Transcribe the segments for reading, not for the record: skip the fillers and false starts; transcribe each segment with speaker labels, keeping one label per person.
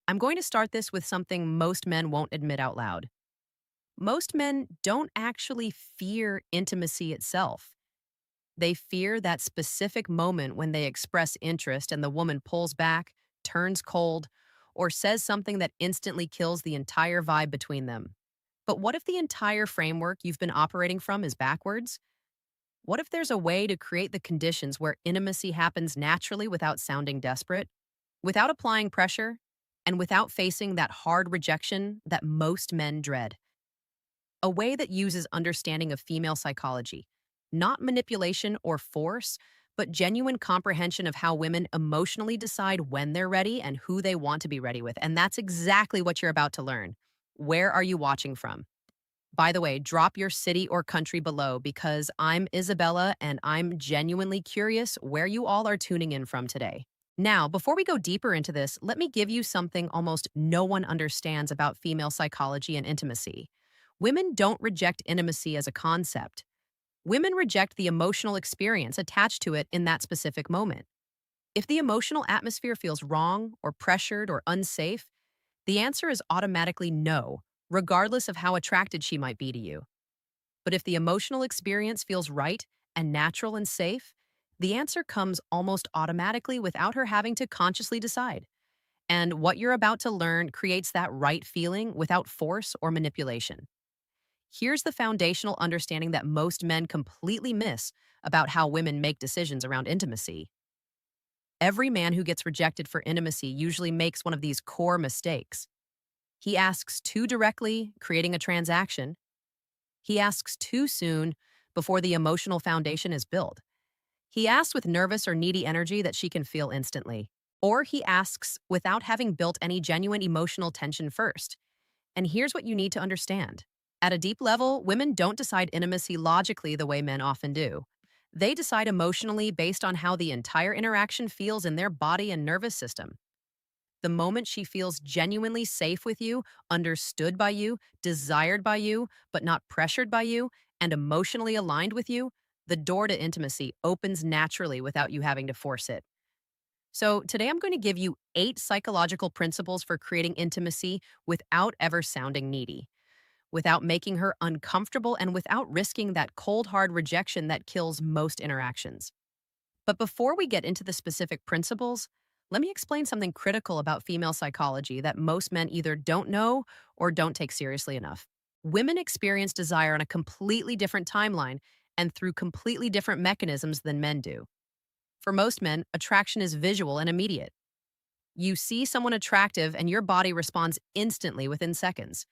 Speaker 1: I'm going to start this with something most men won't admit out loud. Most men don't actually fear intimacy itself. They fear that specific moment when they express interest and the woman pulls back, turns cold, or says something that instantly kills the entire vibe between them. But what if the entire framework you've been operating from is backwards? What if there's a way to create the conditions where intimacy happens naturally without sounding desperate, without applying pressure, and without facing that hard rejection that most men dread? A way that uses understanding of female psychology, not manipulation or force, but genuine comprehension of how women emotionally decide when they're ready and who they want to be ready with. And that's exactly what you're about to learn. Where are you watching from? By the way, drop your city or country below because I'm Isabella and I'm genuinely curious where you all are tuning in from today. Now, before we go deeper into this, let me give you something almost no one understands about female psychology and intimacy. Women don't reject intimacy as a concept. Women reject the emotional experience attached to it in that specific moment. If the emotional atmosphere feels wrong or pressured or unsafe, the answer is automatically no, regardless of how attracted she might be to you. But if the emotional experience feels right and natural and safe, the answer comes almost automatically without her having to consciously decide. And what you're about to learn creates that right feeling without force or manipulation. Here's the foundational understanding that most men completely miss about how women make decisions around intimacy. Every man who gets rejected for intimacy usually makes one of these core mistakes. He asks too directly, creating a transaction. He asks too soon before the emotional foundation is built. He asks with nervous or needy energy that she can feel instantly. Or he asks without having built any genuine emotional tension first. And here's what you need to understand. At a deep level, women don't decide intimacy logically the way men often do. They decide emotionally based on how the entire interaction feels in their body and nervous system. The moment she feels genuinely safe with you, understood by you, desired by you, but not pressured by you, and emotionally aligned with you, the door to intimacy opens naturally without you having to force it. So, today I'm going to give you 8 psychological principles for creating intimacy without ever sounding needy, without making her uncomfortable, and without risking that cold, hard rejection that kills most interactions. But before we get into the specific principles, let me explain something critical about female psychology that most men either don't know or don't take seriously enough. Women experience desire on a completely different timeline and through completely different mechanisms than men do. For most men, attraction is visual and immediate. You see someone attractive and your body responds instantly within seconds.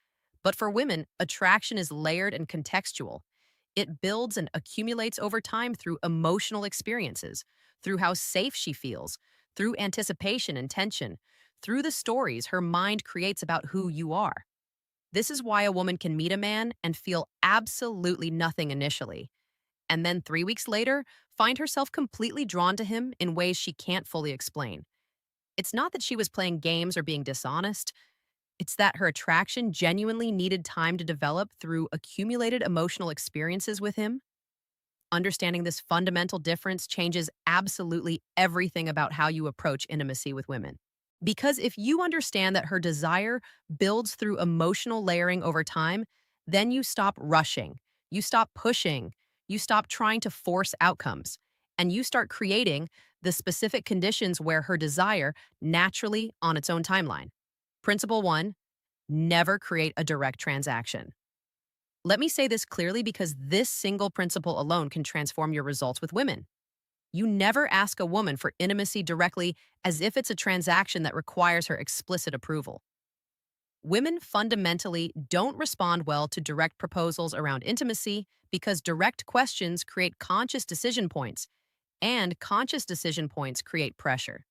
Speaker 1: But for women, attraction is layered and contextual. It builds and accumulates over time through emotional experiences, through how safe she feels, through anticipation and tension, through the stories her mind creates about who you are. This is why a woman can meet a man and feel absolutely nothing initially, and then 3 weeks later, find herself completely drawn to him in ways she can't fully explain. It's not that she was playing games or being dishonest. It's that her attraction genuinely needed time to develop through accumulated emotional experiences with him. Understanding this fundamental difference changes absolutely everything about how you approach intimacy with women. Because if you understand that her desire builds through emotional layering over time, then you stop rushing, you stop pushing, you stop trying to force outcomes, and you start creating the specific conditions where her desire naturally on its own timeline. Principle 1: never create a direct transaction. Let me say this clearly because this single principle alone can transform your results with women. You never ask a woman for intimacy directly as if it's a transaction that requires her explicit approval. Women fundamentally don't respond well to direct proposals around intimacy because direct questions create conscious decision points, and conscious decision points create pressure.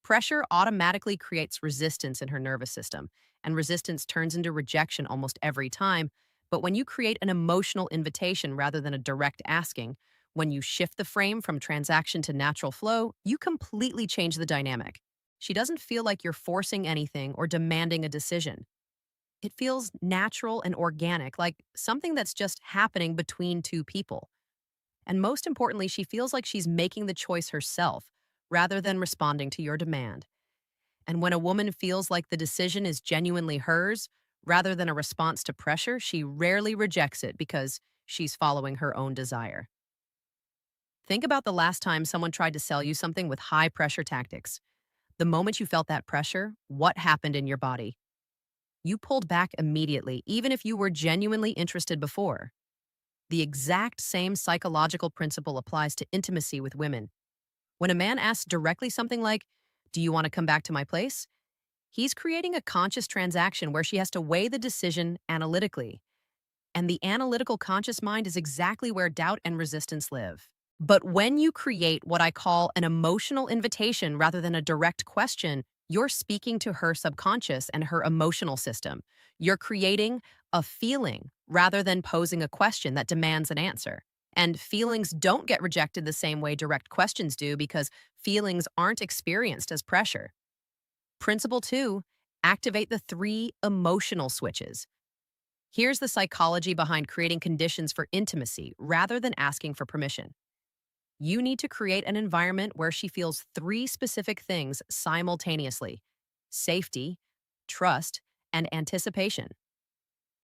Speaker 1: Pressure automatically creates resistance in her nervous system, and resistance turns into rejection almost every time. But when you create an emotional invitation rather than a direct asking, when you shift the frame from transaction to natural flow, you completely change the dynamic. She doesn't feel like you're forcing anything or demanding a decision. It feels natural and organic, like something that's just happening between two people. And most importantly, she feels like she's making the choice herself rather than responding to your demand. And when a woman feels like the decision is genuinely hers, rather than a response to pressure, she rarely rejects it because she's following her own desire. Think about the last time someone tried to sell you something with high pressure tactics. The moment you felt that pressure, what happened in your body? You pulled back immediately, even if you were genuinely interested before. The exact same psychological principle applies to intimacy with women. When a man asks directly something like, "Do you want to come back to my place?" He's creating a conscious transaction where she has to weigh the decision analytically. And the analytical conscious mind is exactly where doubt and resistance live. But when you create what I call an emotional invitation rather than a direct question, you're speaking to her subconscious and her emotional system. You're creating a feeling rather than posing a question that demands an answer. And feelings don't get rejected the same way direct questions do because feelings aren't experienced as pressure. Principle two, activate the three emotional switches. Here's the psychology behind creating conditions for intimacy rather than asking for permission. You need to create an environment where she feels three specific things simultaneously: safety, trust, and anticipation.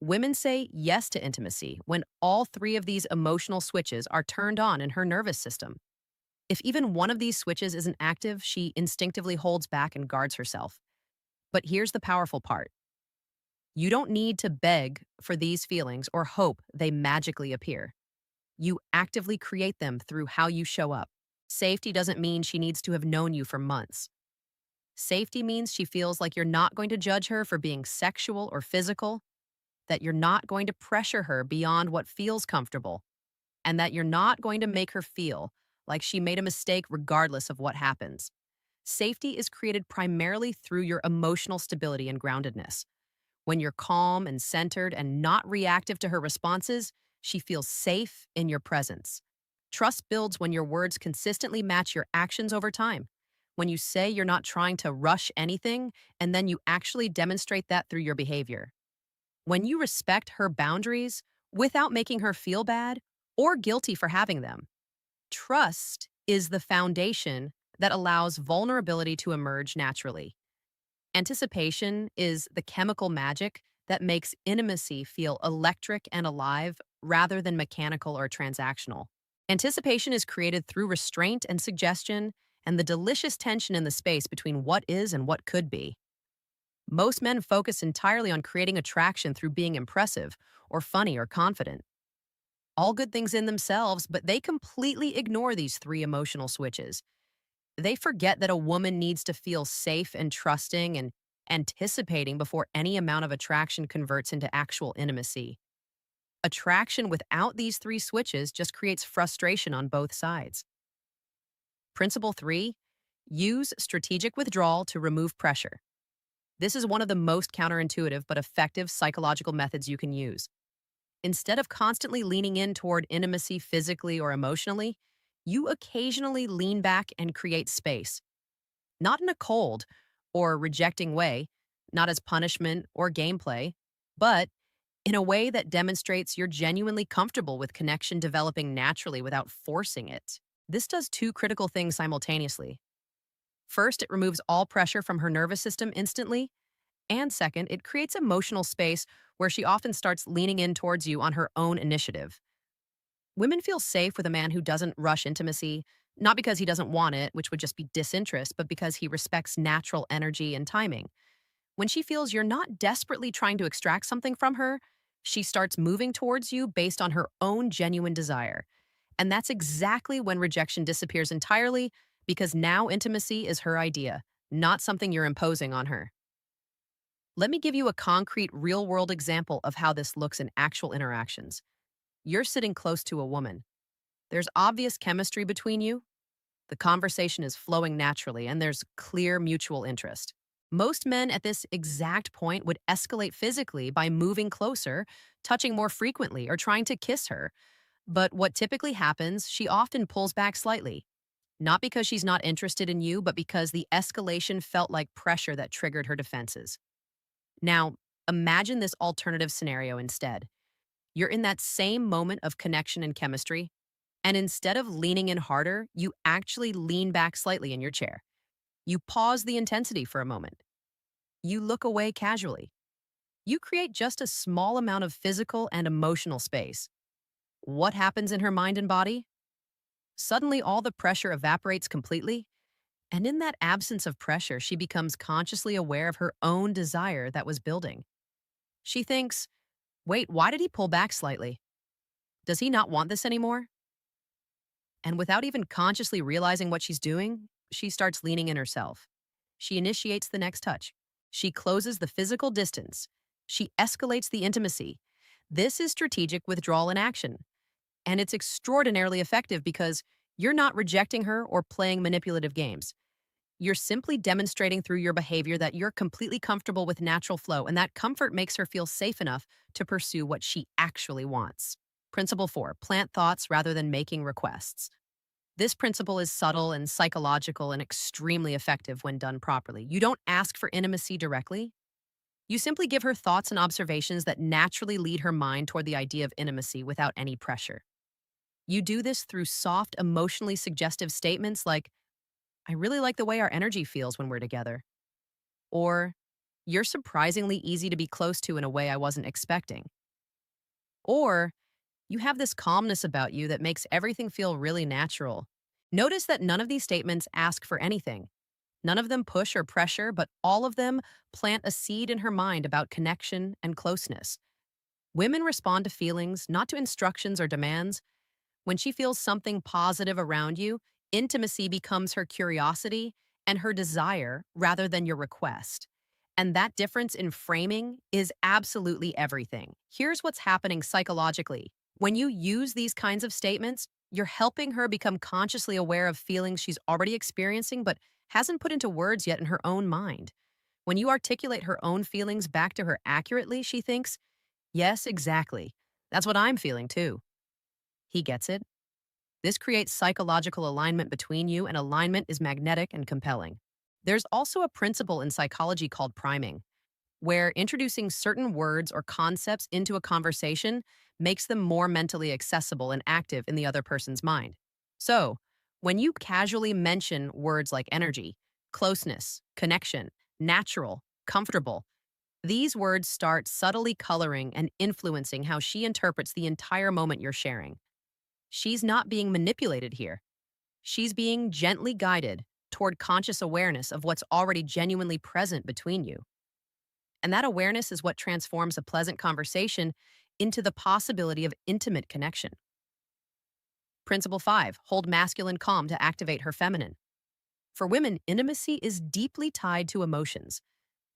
Speaker 1: Women say yes to intimacy when all three of these emotional switches are turned on in her nervous system. If even one of these switches isn't active, she instinctively holds back and guards herself. But here's the powerful part: you don't need to beg for these feelings or hope they magically appear. You actively create them through how you show up. Safety doesn't mean she needs to have known you for months. Safety means she feels like you're not going to judge her for being sexual or physical, that you're not going to pressure her beyond what feels comfortable, and that you're not going to make her feel like she made a mistake regardless of what happens. Safety is created primarily through your emotional stability and groundedness. When you're calm and centered and not reactive to her responses, she feels safe in your presence. Trust builds when your words consistently match your actions over time. When you say you're not trying to rush anything, and then you actually demonstrate that through your behavior. When you respect her boundaries without making her feel bad or guilty for having them. Trust is the foundation that allows vulnerability to emerge naturally. Anticipation is the chemical magic that makes intimacy feel electric and alive rather than mechanical or transactional. Anticipation is created through restraint and suggestion and the delicious tension in the space between what is and what could be. Most men focus entirely on creating attraction through being impressive or funny or confident. All good things in themselves, but they completely ignore these three emotional switches. They forget that a woman needs to feel safe and trusting and anticipating before any amount of attraction converts into actual intimacy. Attraction without these three switches just creates frustration on both sides. Principle three, use strategic withdrawal to remove pressure. This is one of the most counterintuitive but effective psychological methods you can use. Instead of constantly leaning in toward intimacy physically or emotionally, you occasionally lean back and create space. Not in a cold or rejecting way, not as punishment or gameplay, but in a way that demonstrates you're genuinely comfortable with connection developing naturally without forcing it. This does two critical things simultaneously. First, it removes all pressure from her nervous system instantly. And second, it creates emotional space where she often starts leaning in towards you on her own initiative. Women feel safe with a man who doesn't rush intimacy, not because he doesn't want it, which would just be disinterest, but because he respects natural energy and timing. When she feels you're not desperately trying to extract something from her, she starts moving towards you based on her own genuine desire. And that's exactly when rejection disappears entirely, because now intimacy is her idea, not something you're imposing on her. Let me give you a concrete, real world example of how this looks in actual interactions. You're sitting close to a woman. There's obvious chemistry between you. The conversation is flowing naturally, and there's clear mutual interest. Most men at this exact point would escalate physically by moving closer, touching more frequently, or trying to kiss her. But what typically happens, she often pulls back slightly. Not because she's not interested in you, but because the escalation felt like pressure that triggered her defenses. Now, imagine this alternative scenario instead. You're in that same moment of connection and chemistry, and instead of leaning in harder, you actually lean back slightly in your chair. You pause the intensity for a moment. You look away casually. You create just a small amount of physical and emotional space. What happens in her mind and body? Suddenly, all the pressure evaporates completely, and in that absence of pressure, she becomes consciously aware of her own desire that was building. She thinks, wait, why did he pull back slightly? Does he not want this anymore? And without even consciously realizing what she's doing, she starts leaning in herself. She initiates the next touch. She closes the physical distance. She escalates the intimacy. This is strategic withdrawal in action. And it's extraordinarily effective because you're not rejecting her or playing manipulative games. You're simply demonstrating through your behavior that you're completely comfortable with natural flow, and that comfort makes her feel safe enough to pursue what she actually wants. Principle 4, plant thoughts rather than making requests. This principle is subtle and psychological and extremely effective when done properly. You don't ask for intimacy directly. You simply give her thoughts and observations that naturally lead her mind toward the idea of intimacy without any pressure. You do this through soft, emotionally suggestive statements like, I really like the way our energy feels when we're together. Or, you're surprisingly easy to be close to in a way I wasn't expecting. Or, you have this calmness about you that makes everything feel really natural. Notice that none of these statements ask for anything. None of them push or pressure, but all of them plant a seed in her mind about connection and closeness. Women respond to feelings, not to instructions or demands. When she feels something positive around you, intimacy becomes her curiosity and her desire rather than your request. And that difference in framing is absolutely everything. Here's what's happening psychologically. When you use these kinds of statements, you're helping her become consciously aware of feelings she's already experiencing but hasn't put into words yet in her own mind. When you articulate her own feelings back to her accurately, she thinks, yes, exactly. That's what I'm feeling too. He gets it. This creates psychological alignment between you, and alignment is magnetic and compelling. There's also a principle in psychology called priming, where introducing certain words or concepts into a conversation makes them more mentally accessible and active in the other person's mind. So, when you casually mention words like energy, closeness, connection, natural, comfortable, these words start subtly coloring and influencing how she interprets the entire moment you're sharing. She's not being manipulated here. She's being gently guided toward conscious awareness of what's already genuinely present between you. And that awareness is what transforms a pleasant conversation into the possibility of intimate connection. Principle 5, hold masculine calm to activate her feminine. For women, intimacy is deeply tied to emotions,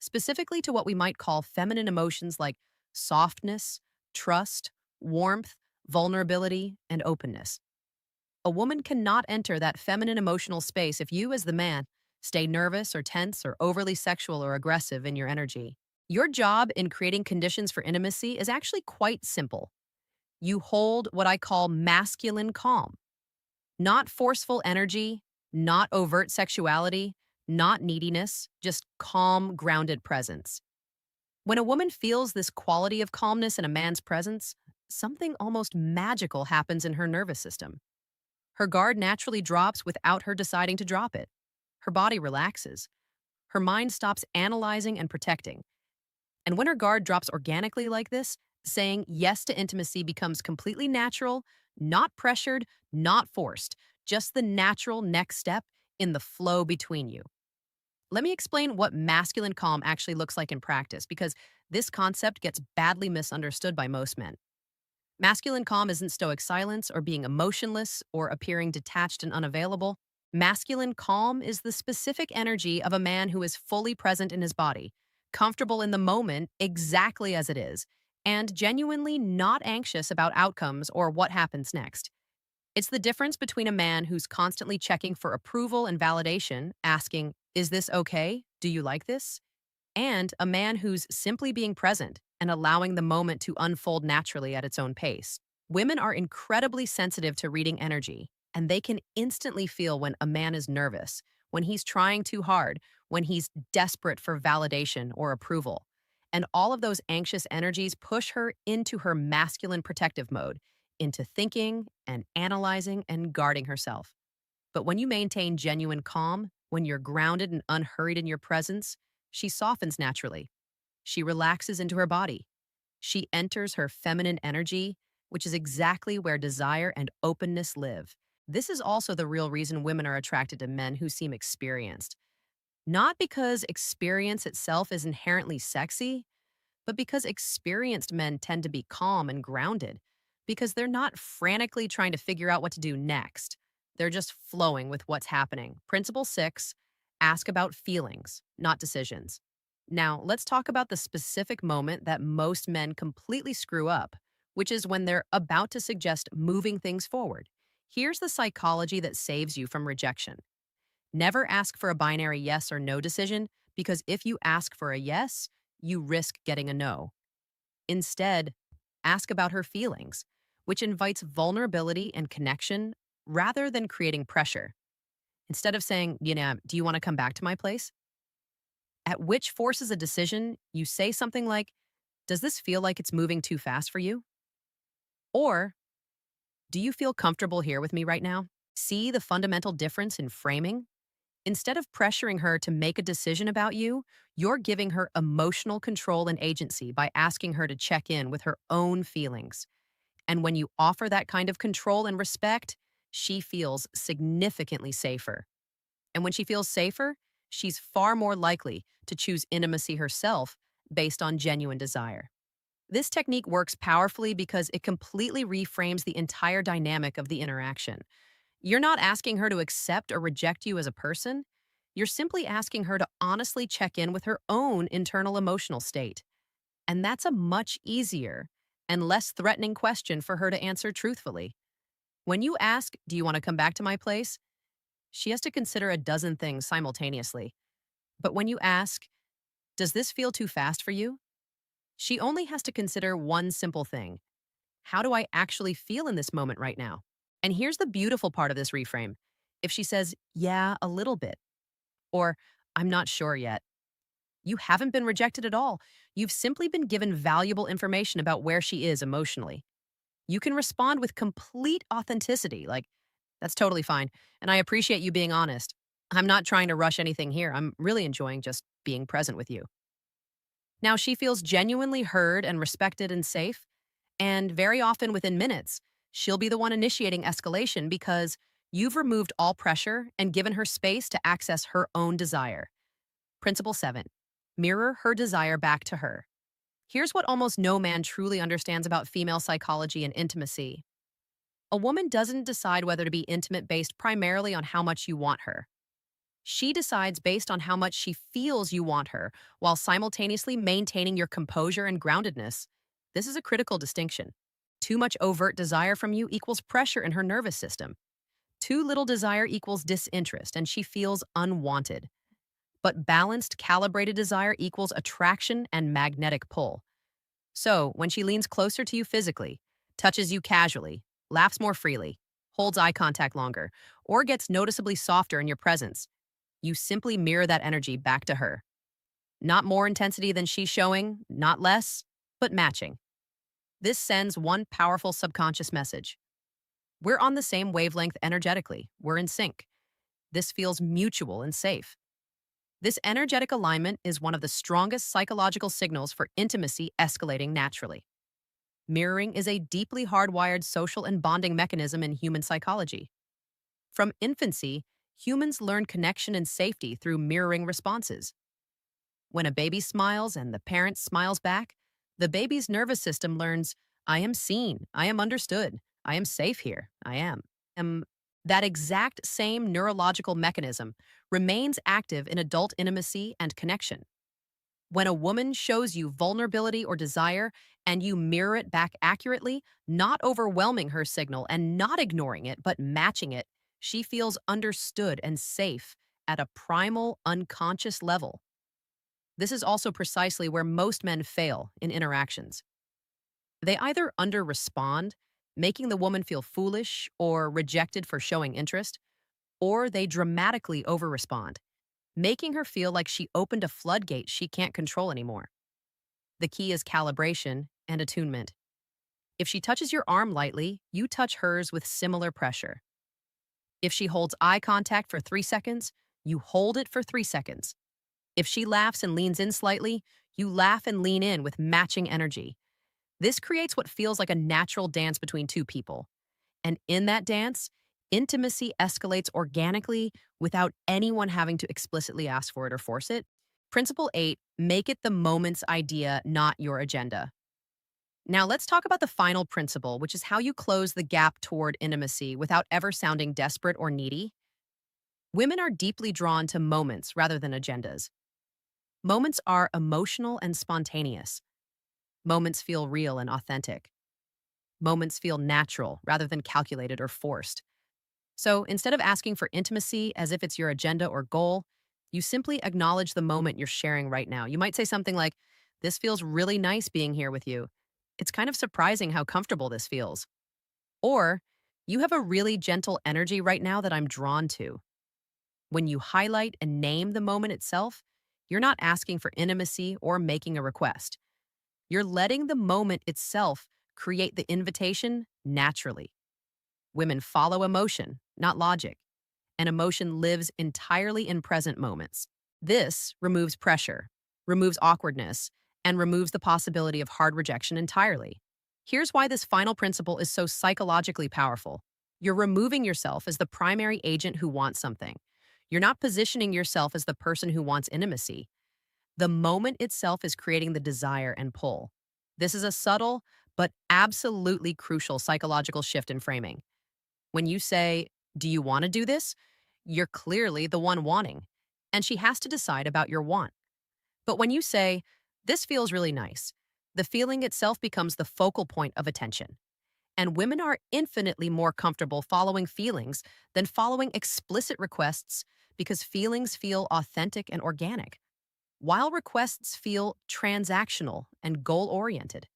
Speaker 1: specifically to what we might call feminine emotions like softness, trust, warmth, vulnerability, and openness. A woman cannot enter that feminine emotional space if you, as the man, stay nervous or tense or overly sexual or aggressive in your energy. Your job in creating conditions for intimacy is actually quite simple. You hold what I call masculine calm, not forceful energy, not overt sexuality, not neediness, just calm, grounded presence. When a woman feels this quality of calmness in a man's presence, something almost magical happens in her nervous system. Her guard naturally drops without her deciding to drop it. Her body relaxes. Her mind stops analyzing and protecting. And when her guard drops organically like this, saying yes to intimacy becomes completely natural, not pressured, not forced, just the natural next step in the flow between you. Let me explain what masculine calm actually looks like in practice, because this concept gets badly misunderstood by most men. Masculine calm isn't stoic silence or being emotionless or appearing detached and unavailable. Masculine calm is the specific energy of a man who is fully present in his body, comfortable in the moment exactly as it is, and genuinely not anxious about outcomes or what happens next. It's the difference between a man who's constantly checking for approval and validation, asking, is this okay? Do you like this? And a man who's simply being present and allowing the moment to unfold naturally at its own pace. Women are incredibly sensitive to reading energy, and they can instantly feel when a man is nervous, when he's trying too hard, when he's desperate for validation or approval. And all of those anxious energies push her into her masculine protective mode, into thinking and analyzing and guarding herself. But when you maintain genuine calm, when you're grounded and unhurried in your presence, She softens naturally. She relaxes into her body. She enters her feminine energy, which is exactly where desire and openness live. This is also the real reason women are attracted to men who seem experienced. Not because experience itself is inherently sexy, but because experienced men tend to be calm and grounded, because they're not frantically trying to figure out what to do next. They're just flowing with what's happening. Principle 6, ask about feelings, not decisions. Now, let's talk about the specific moment that most men completely screw up, which is when they're about to suggest moving things forward. Here's the psychology that saves you from rejection. Never ask for a binary yes or no decision, because if you ask for a yes, you risk getting a no. Instead, ask about her feelings, which invites vulnerability and connection rather than creating pressure. Instead of saying, do you want to come back to my place? At which forces a decision, you say something like, does this feel like it's moving too fast for you? Or, do you feel comfortable here with me right now? See the fundamental difference in framing? Instead of pressuring her to make a decision about you, you're giving her emotional control and agency by asking her to check in with her own feelings. And when you offer that kind of control and respect, she feels significantly safer. And when she feels safer, she's far more likely to choose intimacy herself based on genuine desire. This technique works powerfully because it completely reframes the entire dynamic of the interaction. You're not asking her to accept or reject you as a person. You're simply asking her to honestly check in with her own internal emotional state. And that's a much easier and less threatening question for her to answer truthfully. When you ask, do you want to come back to my place? She has to consider a dozen things simultaneously. But when you ask, does this feel too fast for you? She only has to consider one simple thing. How do I actually feel in this moment right now? And here's the beautiful part of this reframe. If she says, yeah, a little bit, or I'm not sure yet, you haven't been rejected at all. You've simply been given valuable information about where she is emotionally. You can respond with complete authenticity, like, that's totally fine. And I appreciate you being honest. I'm not trying to rush anything here. I'm really enjoying just being present with you. Now she feels genuinely heard and respected and safe. And very often within minutes, she'll be the one initiating escalation because you've removed all pressure and given her space to access her own desire. Principle 7, mirror her desire back to her. Here's what almost no man truly understands about female psychology and intimacy. A woman doesn't decide whether to be intimate based primarily on how much you want her. She decides based on how much she feels you want her, while simultaneously maintaining your composure and groundedness. This is a critical distinction. Too much overt desire from you equals pressure in her nervous system. Too little desire equals disinterest, and she feels unwanted. But balanced, calibrated desire equals attraction and magnetic pull. So, when she leans closer to you physically, touches you casually, laughs more freely, holds eye contact longer, or gets noticeably softer in your presence, you simply mirror that energy back to her. Not more intensity than she's showing, not less, but matching. This sends one powerful subconscious message. We're on the same wavelength energetically. We're in sync. This feels mutual and safe. This energetic alignment is one of the strongest psychological signals for intimacy escalating naturally. Mirroring is a deeply hardwired social and bonding mechanism in human psychology. From infancy, humans learn connection and safety through mirroring responses. When a baby smiles and the parent smiles back, the baby's nervous system learns, I am seen, I am understood, I am safe here, I am. That exact same neurological mechanism remains active in adult intimacy and connection. When a woman shows you vulnerability or desire and you mirror it back accurately, not overwhelming her signal and not ignoring it, but matching it, she feels understood and safe at a primal, unconscious level. This is also precisely where most men fail in interactions. They either under-respond, making the woman feel foolish or rejected for showing interest, or they dramatically over-respond, making her feel like she opened a floodgate she can't control anymore. The key is calibration and attunement. If she touches your arm lightly, you touch hers with similar pressure. If she holds eye contact for 3 seconds, you hold it for 3 seconds. If she laughs and leans in slightly, you laugh and lean in with matching energy. This creates what feels like a natural dance between two people. And in that dance, intimacy escalates organically without anyone having to explicitly ask for it or force it. Principle 8, make it the moment's idea, not your agenda. Now, let's talk about the final principle, which is how you close the gap toward intimacy without ever sounding desperate or needy. Women are deeply drawn to moments rather than agendas. Moments are emotional and spontaneous. Moments feel real and authentic. Moments feel natural rather than calculated or forced. So instead of asking for intimacy as if it's your agenda or goal, you simply acknowledge the moment you're sharing right now. You might say something like, "This feels really nice being here with you. It's kind of surprising how comfortable this feels." Or, "You have a really gentle energy right now that I'm drawn to." When you highlight and name the moment itself, you're not asking for intimacy or making a request. You're letting the moment itself create the invitation naturally. Women follow emotion, not logic, and emotion lives entirely in present moments. This removes pressure, removes awkwardness, and removes the possibility of hard rejection entirely. Here's why this final principle is so psychologically powerful. You're removing yourself as the primary agent who wants something. You're not positioning yourself as the person who wants intimacy. The moment itself is creating the desire and pull. This is a subtle but absolutely crucial psychological shift in framing. When you say, "Do you want to do this?" you're clearly the one wanting, and she has to decide about your want. But when you say, "This feels really nice," the feeling itself becomes the focal point of attention. And women are infinitely more comfortable following feelings than following explicit requests because feelings feel authentic and organic, while requests feel transactional and goal oriented.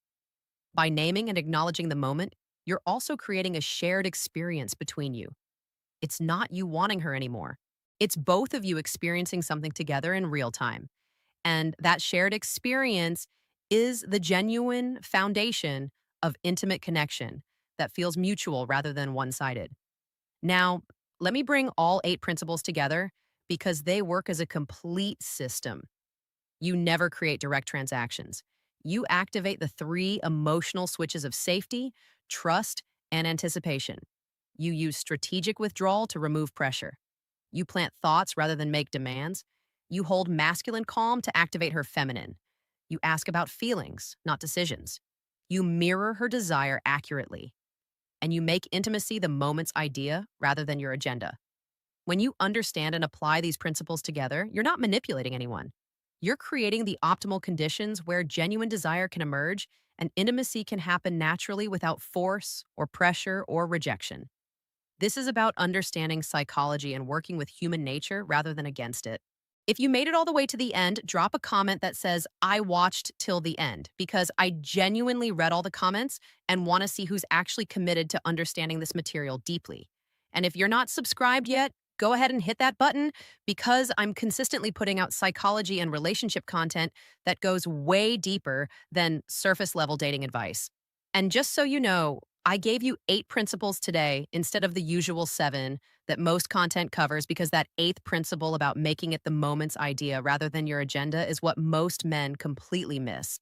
Speaker 1: By naming and acknowledging the moment, you're also creating a shared experience between you. It's not you wanting her anymore. It's both of you experiencing something together in real time. And that shared experience is the genuine foundation of intimate connection that feels mutual rather than one sided. Now, let me bring all 8 principles together because they work as a complete system. You never create direct transactions. You activate the 3 emotional switches of safety, trust, and anticipation. You use strategic withdrawal to remove pressure. You plant thoughts rather than make demands. You hold masculine calm to activate her feminine. You ask about feelings, not decisions. You mirror her desire accurately. And you make intimacy the moment's idea rather than your agenda. When you understand and apply these principles together, you're not manipulating anyone. You're creating the optimal conditions where genuine desire can emerge and intimacy can happen naturally without force or pressure or rejection. This is about understanding psychology and working with human nature rather than against it. If you made it all the way to the end, drop a comment that says, "I watched till the end," because I genuinely read all the comments and want to see who's actually committed to understanding this material deeply. And if you're not subscribed yet, go ahead and hit that button because I'm consistently putting out psychology and relationship content that goes way deeper than surface level dating advice. And just so you know, I gave you 8 principles today instead of the usual 7 that most content covers because that 8th principle about making it the moment's idea rather than your agenda is what most men completely miss.